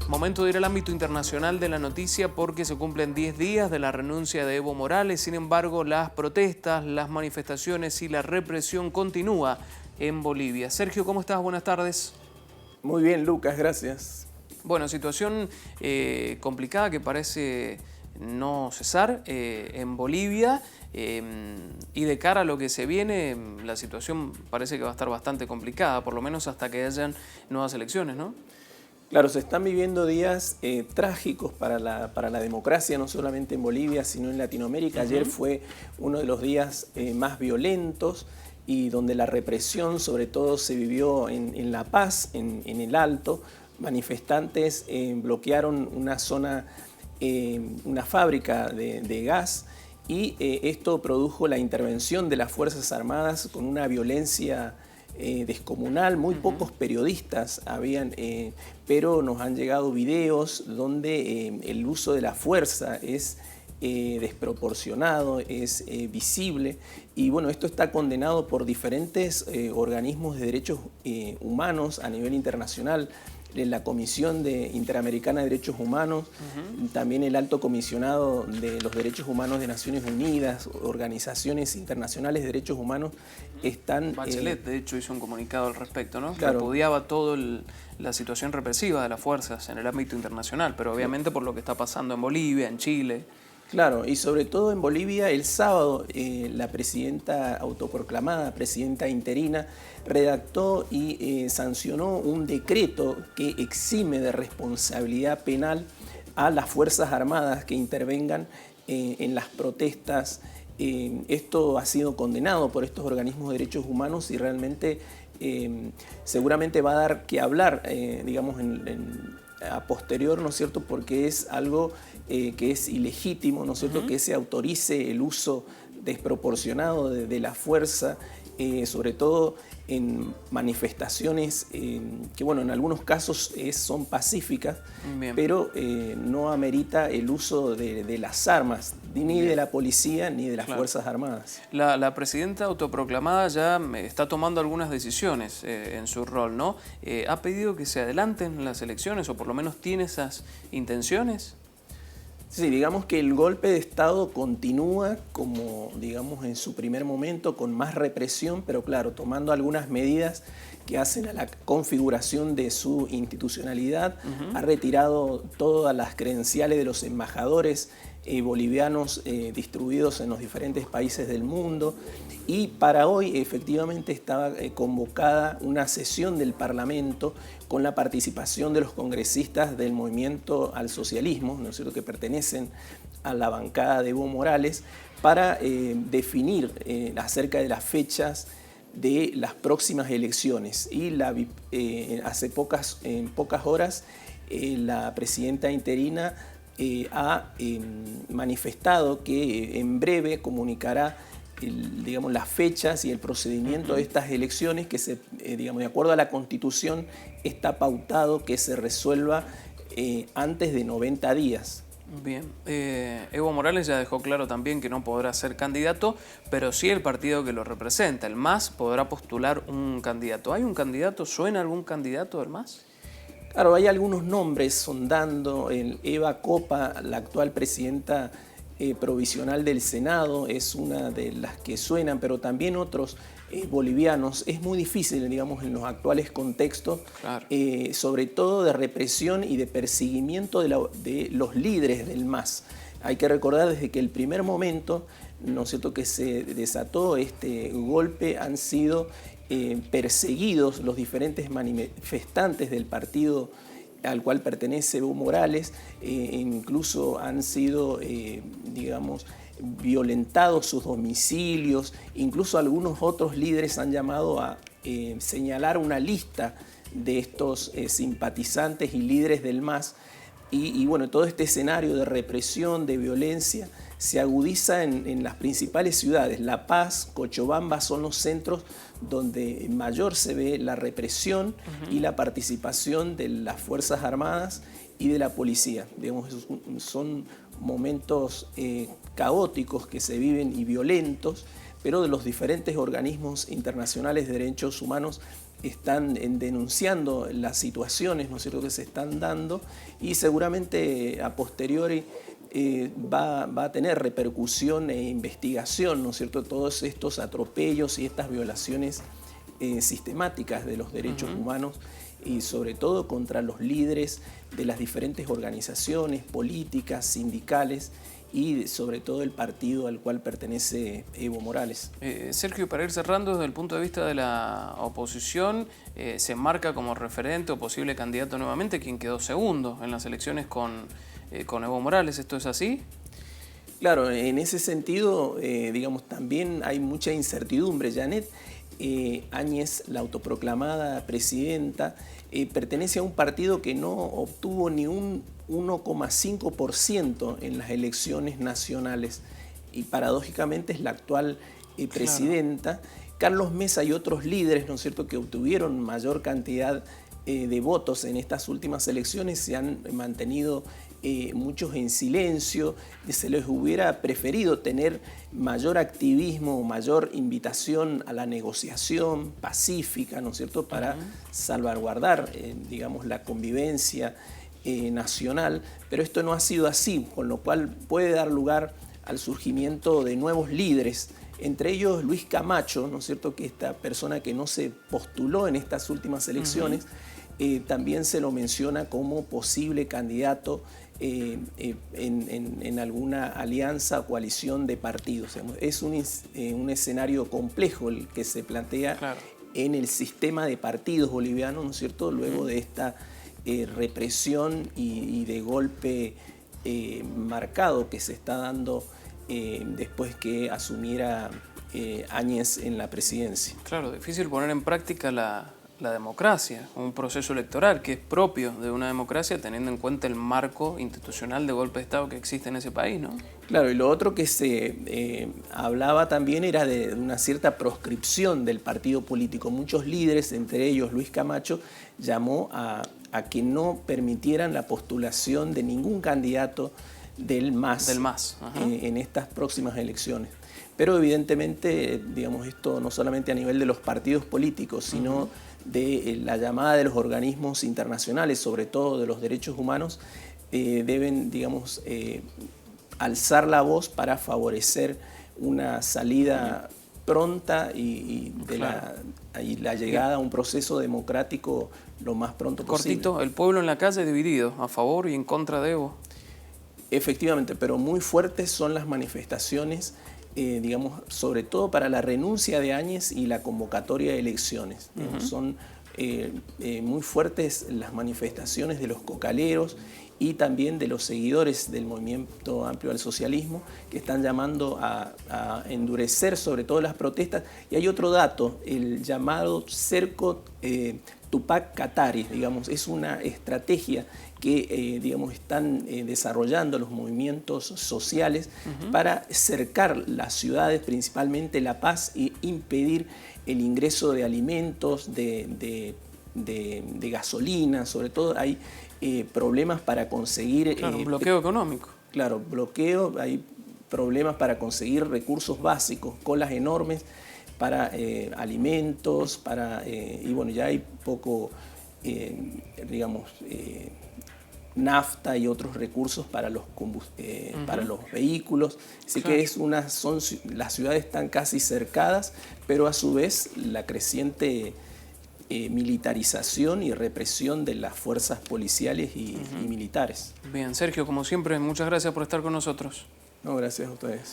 Momento de ir al ámbito internacional de la noticia porque se cumplen 10 días de la renuncia de Evo Morales. Sin embargo, las protestas, las manifestaciones y la represión continúa en Bolivia. Sergio, ¿cómo estás? Buenas tardes. Muy bien, Lucas, gracias. Bueno, situación complicada que parece no cesar en Bolivia y de cara a lo que se viene, la situación parece que va a estar bastante complicada, por lo menos hasta que hayan nuevas elecciones, ¿no? Claro, se están viviendo días trágicos para la democracia, no solamente en Bolivia, sino en Latinoamérica. Ayer fue uno de los días más violentos y donde la represión sobre todo se vivió en La Paz, en el Alto. Manifestantes bloquearon una zona, una fábrica de gas y esto produjo la intervención de las Fuerzas Armadas con una violencia descomunal. Muy pocos periodistas habían, pero nos han llegado videos donde el uso de la fuerza es desproporcionado, es visible, y bueno, esto está condenado por diferentes organismos de derechos humanos a nivel internacional. La Comisión Interamericana de Derechos Humanos, también el Alto Comisionado de los Derechos Humanos de Naciones Unidas, organizaciones internacionales de derechos humanos están... Bachelet, de hecho, hizo un comunicado al respecto, ¿no? Claro. Repudiaba toda la situación represiva de las fuerzas en el ámbito internacional, pero obviamente por lo que está pasando en Bolivia, en Chile. Claro, y sobre todo en Bolivia, el sábado la presidenta autoproclamada, presidenta interina, redactó y sancionó un decreto que exime de responsabilidad penal a las Fuerzas Armadas que intervengan en las protestas. Esto ha sido condenado por estos organismos de derechos humanos y realmente seguramente va a dar que hablar, digamos, a posterior, ¿no es cierto?, porque es algo que es ilegítimo, ¿no es cierto?, que se autorice el uso desproporcionado de la fuerza, sobre todo en manifestaciones que, bueno, en algunos casos son pacíficas, pero no amerita el uso de las armas, ni de la policía ni de las Fuerzas Armadas. La presidenta autoproclamada ya está tomando algunas decisiones en su rol, ¿no? ¿Ha pedido que se adelanten las elecciones o por lo menos tiene esas intenciones? Sí, digamos que el golpe de Estado continúa como, digamos, en su primer momento con más represión, pero claro, tomando algunas medidas que hacen a la configuración de su institucionalidad. Ha retirado todas las credenciales de los embajadores bolivianos distribuidos en los diferentes países del mundo. Y para hoy efectivamente estaba convocada una sesión del Parlamento con la participación de los congresistas del Movimiento al Socialismo, ¿no es cierto?, que pertenecen a la bancada de Evo Morales, para definir acerca de las fechas de las próximas elecciones. Y hace pocas horas la presidenta interina ha manifestado que en breve comunicará digamos, las fechas y el procedimiento de estas elecciones que digamos, de acuerdo a la Constitución está pautado que se resuelva antes de 90 días. Bien, Evo Morales ya dejó claro también que no podrá ser candidato, pero sí el partido que lo representa, el MAS, podrá postular un candidato. ¿Hay un candidato? ¿Suena algún candidato del MAS? Claro, hay algunos nombres sondando. Eva Kopa, la actual presidenta provisional del Senado, es una de las que suenan, pero también otros bolivianos. Es muy difícil, digamos, en los actuales contextos, sobre todo de represión y de perseguimiento de los líderes del MAS. Hay que recordar desde que el primer momento, ¿no es cierto?, que se desató este golpe, han sido perseguidos los diferentes manifestantes del partido al cual pertenece Evo Morales, incluso han sido, digamos, violentados sus domicilios, incluso algunos otros líderes han llamado a señalar una lista de estos simpatizantes y líderes del MAS. Y bueno, todo este escenario de represión, de violencia, se agudiza en las principales ciudades. La Paz, Cochabamba son los centros donde mayor se ve la represión y la participación de las Fuerzas Armadas y de la policía. Digamos, son momentos caóticos que se viven y violentos, pero de los diferentes organismos internacionales de derechos humanos están denunciando las situaciones, ¿no es cierto?, que se están dando, y seguramente a posteriori va a tener repercusión e investigación, ¿no es cierto?, todos estos atropellos y estas violaciones sistemáticas de los derechos humanos, y sobre todo contra los líderes de las diferentes organizaciones políticas, sindicales, y sobre todo el partido al cual pertenece Evo Morales. Sergio, para ir cerrando, desde el punto de vista de la oposición, se marca como referente o posible candidato nuevamente quien quedó segundo en las elecciones con Evo Morales. ¿Esto es así? Claro, en ese sentido, digamos, también hay mucha incertidumbre. Janet Áñez, la autoproclamada presidenta, pertenece a un partido que no obtuvo ni un 1,5% en las elecciones nacionales, y paradójicamente es la actual presidenta. Carlos Mesa y otros líderes, ¿no es cierto?, que obtuvieron mayor cantidad de votos en estas últimas elecciones, se han mantenido muchos en silencio. Se les hubiera preferido tener mayor activismo, mayor invitación a la negociación pacífica, ¿no es cierto?, para salvaguardar, digamos, la convivencia nacional, pero esto no ha sido así, con lo cual puede dar lugar al surgimiento de nuevos líderes, entre ellos Luis Camacho, ¿no es cierto?, que esta persona que no se postuló en estas últimas elecciones, también se lo menciona como posible candidato en alguna alianza o coalición de partidos. Es un escenario complejo el que se plantea en el sistema de partidos bolivianos, ¿no es cierto?, luego de esta represión y de golpe marcado que se está dando después que asumiera Áñez en la presidencia. Claro, difícil poner en práctica la democracia, un proceso electoral que es propio de una democracia teniendo en cuenta el marco institucional de golpe de Estado que existe en ese país, ¿no? Claro, y lo otro que se hablaba también era de una cierta proscripción del partido político. Muchos líderes, entre ellos Luis Camacho, llamó a que no permitieran la postulación de ningún candidato del MAS, en estas próximas elecciones. Pero evidentemente, digamos, esto no solamente a nivel de los partidos políticos, sino de la llamada de los organismos internacionales, sobre todo de los derechos humanos, deben, digamos, alzar la voz para favorecer una salida pronta y la llegada a un proceso democrático lo más pronto posible. Cortito, el pueblo en la calle dividido, a favor y en contra de Evo. Efectivamente, pero muy fuertes son las manifestaciones, digamos, sobre todo para la renuncia de Áñez y la convocatoria de elecciones. Son muy fuertes las manifestaciones de los cocaleros y también de los seguidores del Movimiento Amplio al Socialismo, que están llamando a endurecer sobre todo las protestas. Y hay otro dato, el llamado cerco Tupac Katari, digamos, es una estrategia que digamos, están desarrollando los movimientos sociales para cercar las ciudades, principalmente La Paz, y impedir el ingreso de alimentos, de gasolina. Sobre todo hay problemas para conseguir... Claro, bloqueo económico. Claro, bloqueo, hay problemas para conseguir recursos básicos, colas enormes para alimentos, y bueno, ya hay poco, digamos, nafta y otros recursos para los vehículos. Así que las ciudades están casi cercadas, pero a su vez la creciente militarización y represión de las fuerzas policiales y militares. Bien, Sergio, como siempre, muchas gracias por estar con nosotros. No, gracias a ustedes.